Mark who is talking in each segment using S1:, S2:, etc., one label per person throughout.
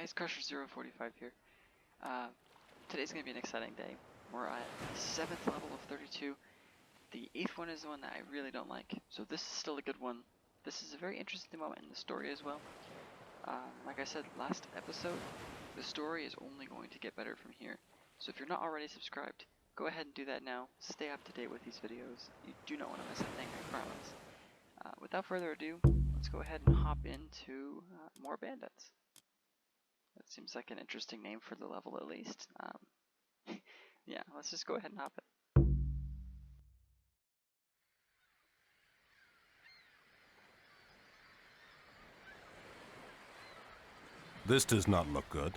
S1: guys, Crusher045 here. Today's going to be an exciting day. We're at the 7th level of 32. The 8th one is the one that I really don't like, so this is still a good one. This is a very interesting moment in the story as well. Like I said last episode, the story is only going to get better from here. So if you're not already subscribed, go ahead and do that now. Stay up to date with these videos. You do not want to miss a thing, I promise. Without further ado, let's go ahead and hop into more Bandits. That seems like an interesting name for the level, at least. Yeah, let's just go ahead and hop it.
S2: This does not look good.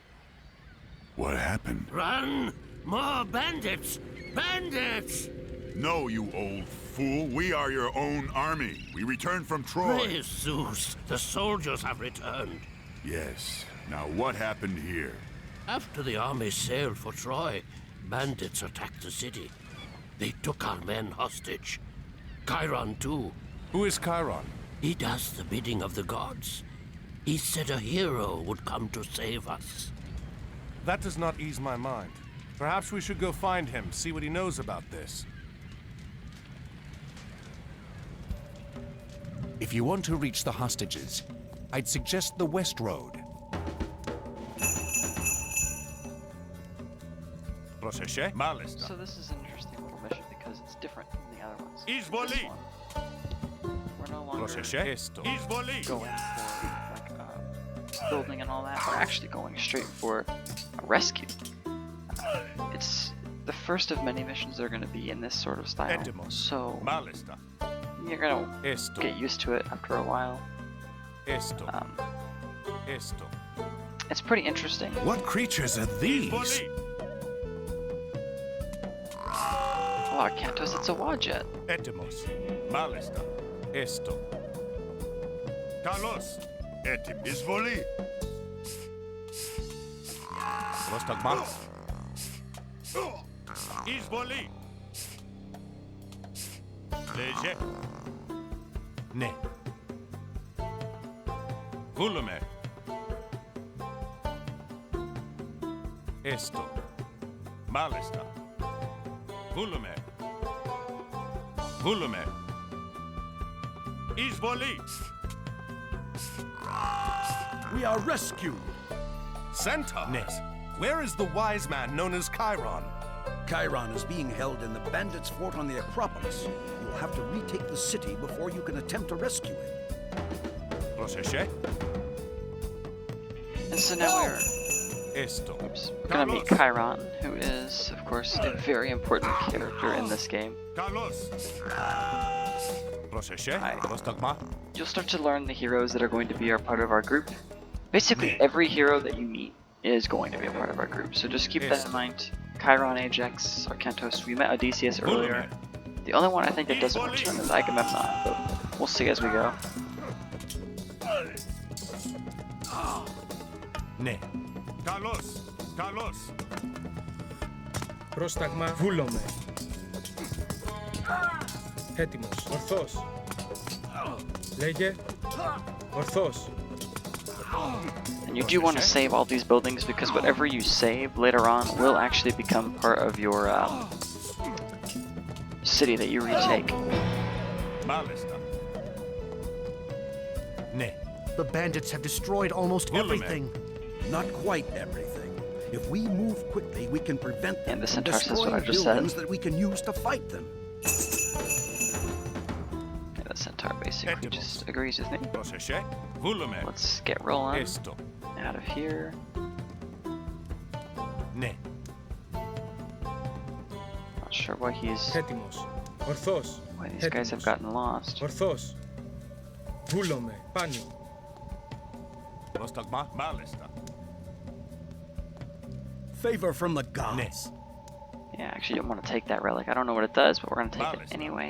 S3: What happened?
S4: Run! More bandits! Bandits!
S3: No, you old fool. We are your own army. We returned from Troy.
S4: Praise Zeus! The soldiers have returned.
S3: Yes. Now what happened here?
S4: After the army sailed for Troy, bandits attacked the city. They took our men hostage. Chiron, too.
S2: Who is Chiron?
S4: He does the bidding of the gods. He said a hero would come to save us.
S2: That does not ease my mind. Perhaps we should go find him, see what he knows about this.
S5: If you want to reach the hostages, I'd suggest the West Road.
S1: So this is an interesting little mission because it's different from the other ones. This one, we're no longer going for like building and all that. We're actually going straight for a rescue. It's the first of many missions that are going to be in this sort of style. So you're going to get used to it after a while. It's pretty interesting.
S5: What creatures are these?
S1: Oh, Arcantos, it's a Wadjet.
S2: Etimos. Malista. Esto.
S3: Carlos. Etim. Izvoli.
S2: Prostagma. Izvoli. Leje. Ne. Volume. Esto. Malista. Volume. Volume. Izvoli.
S5: We are rescued.
S2: Centaurs. Where is the wise man known as Chiron?
S6: Chiron is being held in the Bandits' fort on the Acropolis. You will have to retake the city before you can attempt to rescue him.
S2: Proseche.
S1: And so now we're gonna meet Chiron, who is, of course, a very important character in this game. You'll start to learn the heroes that are going to be a part of our group. Basically, every hero that you meet is going to be a part of our group, so just keep that in mind. Chiron, Ajax, Arcantos. We met Odysseus earlier. The only one I think that doesn't return is Agamemnon, but we'll see as we go.
S2: Ne.
S7: Carlos!
S8: Πρόσταγμα βούλομαι. Έτοιμος. Ορθός. Λέγε. Ορθός.
S1: And you do want to save all these buildings because whatever you save later on will actually become part of your city that you retake.
S6: The bandits have destroyed almost everything. Not quite everything. If we move quickly, we can prevent them
S1: And the
S6: from
S1: Centaur says what I
S6: destroying
S1: just said.
S6: buildings that we can use to fight them.
S1: Yeah, the Centaur basically just agrees with me.
S2: Volume.
S1: Let's get rolling
S2: Esto.
S1: out of here.
S2: Ne.
S1: Not sure why
S8: Έτοιμος. Ορθός.
S1: why these guys have gotten lost.
S8: Ορθός. Βούλομαι. Πάνω.
S2: Prostagma. Malista.
S6: Favor from the gods.
S1: Yeah, I actually don't want to take that relic. I don't know what it does, but we're going to take it anyway.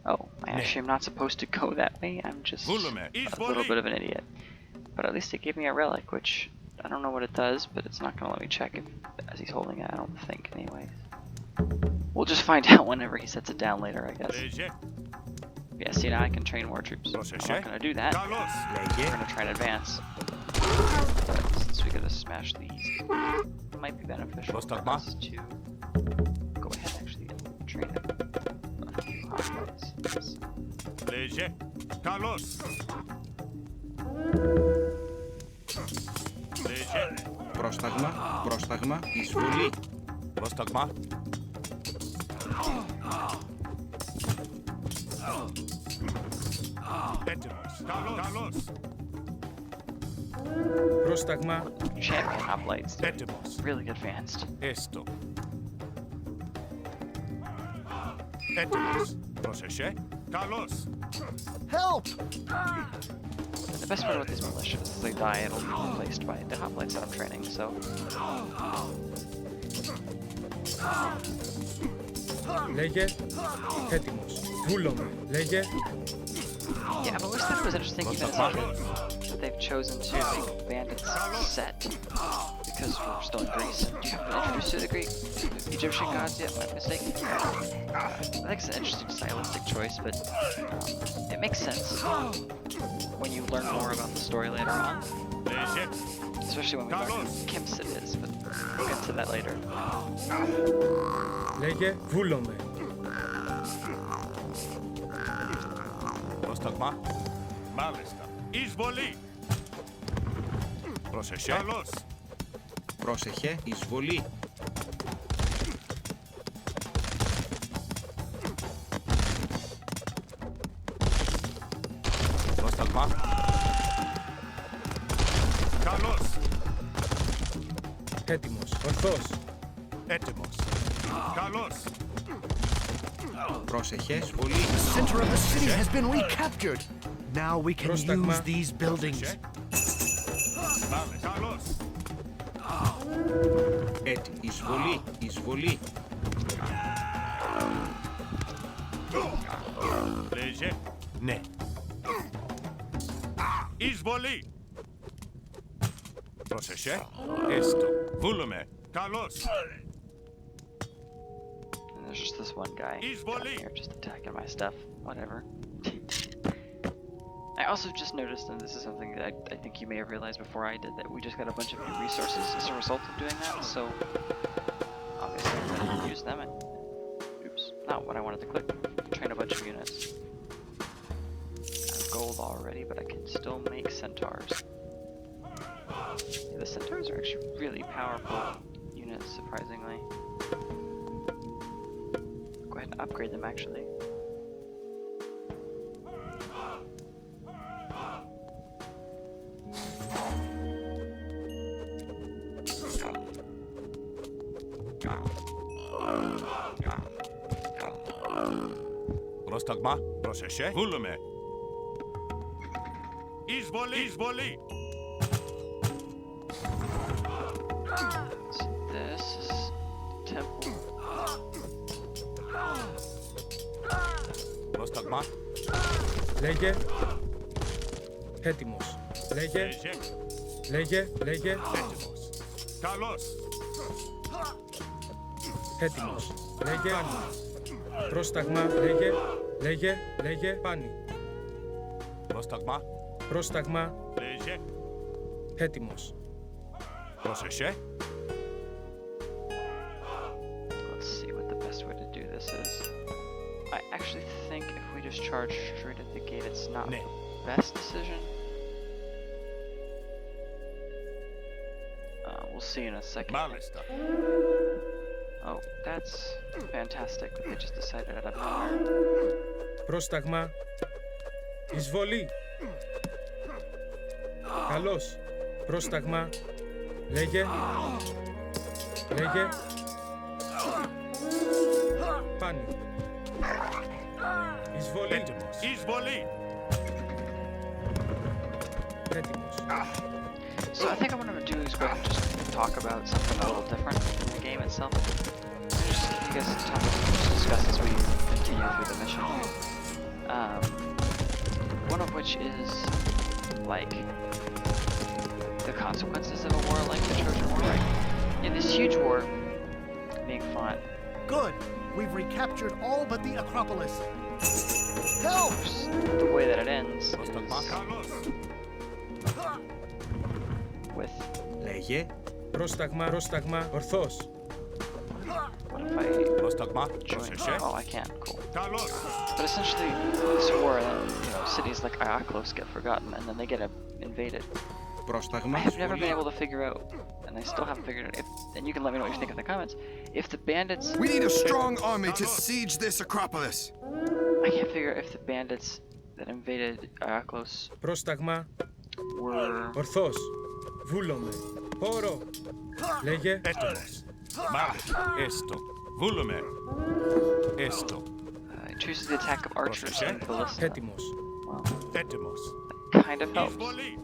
S1: Oh, I actually am not supposed to go that way. I'm just a little bit of an idiot. But at least it gave me a relic, which I don't know what it does, but it's not going to let me check it as he's holding it, I don't think, anyways. We'll just find out whenever he sets it down later, I guess. Yeah, see, now I can train more troops. I'm not going to do that. We're going to try and advance. But since we gotta smash these. Might be beneficial for us to go ahead and actually train them. A few hoplites. Yes.
S2: Leje. Carlos. Leje.
S5: Πρόσταγμα, εισβολή.
S2: Πρόσταγμα. Έτοιμος. Καλώς.
S8: Πρόσταγμα.
S1: Champion hoplites.
S2: Έτοιμος.
S1: Really advanced.
S2: Έστω. Έτοιμος. Πρόσεχε. Καλώς.
S7: Help!
S1: The best part about these militia is if they die, it'll be replaced by the hoplites that I'm training, so...
S8: Λέγε. Έτοιμος. Βούλομαι. Λέγε.
S1: Yeah, I've always thought it was interesting, even as a kid, that they've chosen to make Bandits set, because we're still in Greece, and you haven't been introduced to the Greek Egyptian gods yet, my mistake. I think it's an interesting stylistic choice, but it makes sense when you learn more about the story later on,
S2: Leje.
S1: especially when we learn who Kimsit is, but we'll get to that later.
S8: Λέγε. Βούλομαι.
S2: Πρόσταγμα. Μάλιστα. Εισβολή. Πρόσεχε. Καλώς.
S5: Πρόσεχε, εισβολή.
S2: Πρόσταγμα. Καλώς.
S8: Έτοιμος. Ορθός.
S2: Έτοιμος. Καλώς.
S5: Πρόσεχε, εισβολή.
S7: The center of the city has been recaptured. Now we can
S8: Πρόσταγμα.
S7: use these buildings.
S2: Μάλιστα. Καλώς.
S5: Εισβολή.
S2: Λέζε. Ναι. Εισβολή. Πρόσεχε. Έστω. Βούλουμε. Καλώς.
S1: And there's just this one guy
S2: He's
S1: down
S2: volley.
S1: here just attacking my stuff. Whatever. I also just noticed, and this is something that I think you may have realized before I did, that we just got a bunch of new resources as a result of doing that, so obviously I'm going to use them and, oops, not what I wanted to click, train a bunch of units. I have gold already, but I can still make centaurs. Yeah, the centaurs are actually really powerful units, surprisingly. Go ahead and upgrade them, actually.
S2: Πρόσταγμα. Πρόσεχε. Βούλουμε. Εισβολή.
S1: So this is temple.
S2: Πρόσταγμα.
S8: Λέγε. Έτοιμος. Λέγε.
S2: Λέζε.
S8: Λέγε.
S2: Έτοιμος. Καλώς.
S8: Έτοιμος. Λέγε. Πρόσταγμα. Λέγε. Πάνι.
S2: Πρόσταγμα.
S8: Πρόσταγμα.
S2: Λέζε.
S8: Έτοιμος.
S2: Πρόσεχε.
S1: Let's see what the best way to do this is. I actually think if we just charge straight at the gate, it's not
S2: Ναι.
S1: the best decision. We'll see in a second.
S2: Μάλιστα.
S1: Oh, that's fantastic that they just decided out of nowhere.
S8: Πρόσταγμα. Εισβολή. Καλώς. Πρόσταγμα. Λέγε. Πάνι. Εισβολή.
S2: Έτοιμος. Εισβολή.
S8: Έτοιμος.
S1: So I think what I'm going to do is go ahead and just talk about something a little different in the game itself. Just give you guys some time to discuss as we continue through the mission. One of which is, like, the consequences of a war like the Trojan War, right? In this huge war being fought,
S7: Good. We've recaptured all but the Acropolis. Help!
S1: the way that it ends
S2: Πρόσταγμα.
S1: is
S2: Καλώς.
S1: with
S6: Λέγε.
S8: Πρόσταγμα, ορθώς.
S1: What if I
S2: Πρόσταγμα.
S1: join?
S2: Προσεχέ.
S1: Oh, I can't. Cool.
S2: Καλώς.
S1: But essentially, this war, and then cities like Iaklos get forgotten, and then they get invaded.
S6: Πρόσταγμα.
S1: I have never been able to figure out, and I still haven't figured it. And you can let me know what you think in the comments. If the bandits,
S9: We need a strong army to siege this Acropolis.
S1: I can't figure out if the bandits that invaded Iaklos
S8: Πρόσταγμα,
S1: were.
S8: ορθώς. Βούλομαι. Πόρο. Λέγε.
S2: Έτοιμος. Μάλιστα. Έστω. Βούλουμε. Έστω.
S1: It chooses the attack of archers and ballista.
S8: Έτοιμος.
S1: Well,
S2: Έτοιμος.
S1: kind of helps.
S2: Εισβολή.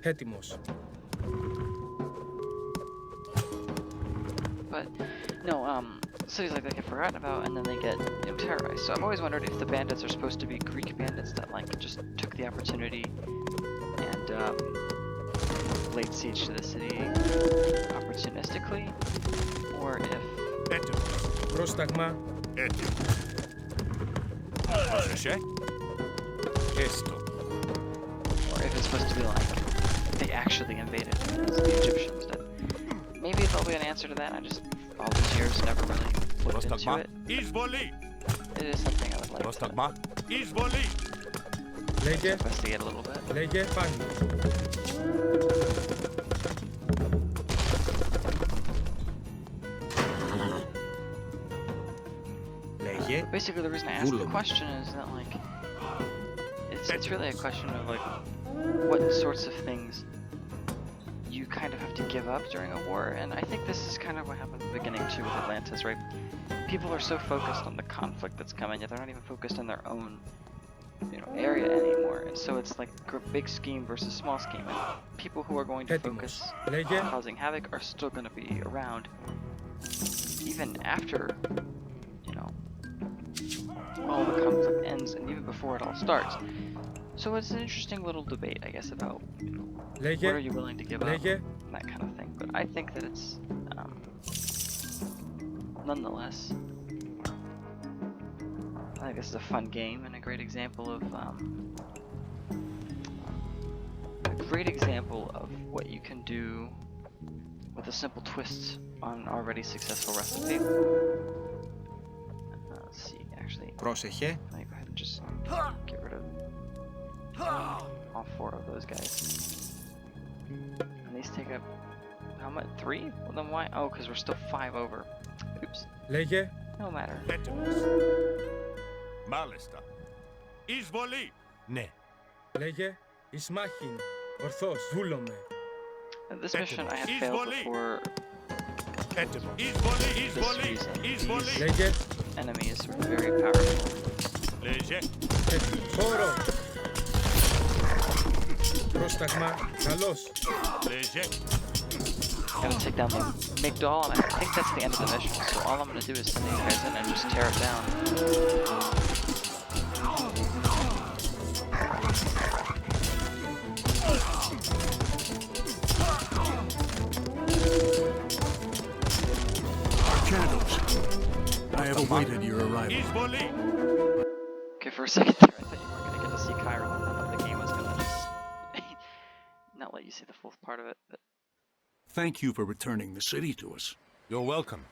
S8: Έτοιμος.
S1: But no, cities like that get forgotten about, and then they get terrorized. So I've always wondered if the bandits are supposed to be Greek bandits that like just took the opportunity and laid siege to the city opportunistically, or if
S2: Έτοιμος.
S8: Πρόσταγμα,
S2: Έτοιμος. Προσεχέ. Έστω.
S1: if it's supposed to be like they actually invaded as the Egyptians did. Maybe there'll be an answer to that. I just all these years never really looked into
S2: Πρόσταγμα.
S1: it.
S2: Εισβολή.
S1: It is something I would like to
S2: Πρόσταγμα. Εισβολή.
S8: λέγε.
S1: investigate a little bit.
S8: Λέγε. Πάνι.
S6: Λέγε.
S1: Basically, the reason I asked the question is that, like, it's really a question of, like, what sorts of things you kind of have to give up during a war, and I think this is kind of what happened at the beginning, too, with Atlantis, right? People are so focused on the conflict that's coming, yet they're not even focused on their own, area anymore, and so it's like big scheme versus small scheme, and people who are going to focus
S8: Λέγε.
S1: on causing havoc are still going to be around, even after, all the conflict ends and even before it all starts. So it's an interesting little debate, I guess, about what are
S8: Λέγε.
S1: you willing to give up
S8: Λέγε.
S1: and that kind of thing. But I think that it's nonetheless, I think this is a fun game and a great example of what you can do with a simple twist on an already successful recipe. Let's see, actually.
S6: Πρόσεχε.
S1: Let me go ahead and just get rid of all 4 of those guys. And these take up, how much? 3? Well, then why? Oh, because we're still 5 over. Oops.
S8: Λέγε.
S1: No matter.
S2: Έτοιμος. Μάλιστα. Εισβολή. Ναι.
S8: Λέγε. Ισμάχιν. Ορθώς. Βούλομαι.
S1: This mission I had failed before
S2: Έτοιμος. Εισβολή.
S1: this
S2: Εισβολή.
S1: reason.
S2: Εισβολή.
S1: These
S8: Λέγε.
S1: enemies were very powerful.
S2: Λέγε.
S8: Πόρο. Πρόσταγμα. Καλώς.
S2: Λέγε.
S1: Gotta take down the Migdal, and I think that's the end of the mission. So all I'm gonna do is send these guys in and just tear it down.
S6: Arcados. I have awaited your arrival.
S2: Εισβολή.
S1: Okay, for a second there, I thought you weren't gonna get to see Chiron. I thought the game was gonna just not let you see the full part of it. But
S6: Thank you for returning the city to us.
S2: You're welcome.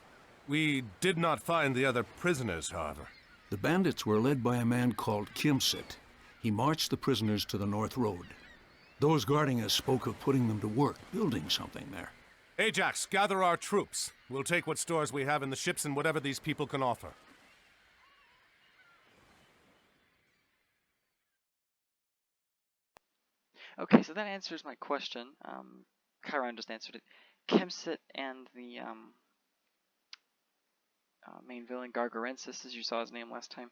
S2: We did not find the other prisoners, however.
S5: The bandits were led by a man called Kimsit. He marched the prisoners to the North Road. Those guarding us spoke of putting them to work, building something there.
S2: Ajax, gather our troops. We'll take what stores we have in the ships and whatever these people can offer.
S1: okay, so that answers my question. Chiron just answered it. Kemsit and the main villain Gargarensis, as you saw his name last time,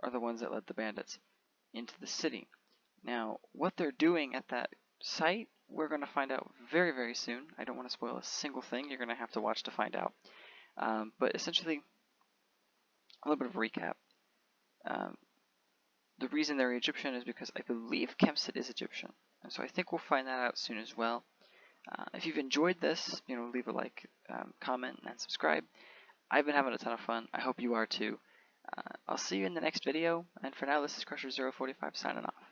S1: are the ones that led the bandits into the city. Now, what they're doing at that site, we're going to find out very, very soon. I don't want to spoil a single thing. You're going to have to watch to find out. But essentially, a little bit of a recap. The reason they're Egyptian is because I believe Kemsit is Egyptian. And so I think we'll find that out soon as well. If you've enjoyed this, leave a like, comment, and subscribe. I've been having a ton of fun. I hope you are too. I'll see you in the next video. And for now, this is Crusher045 signing off.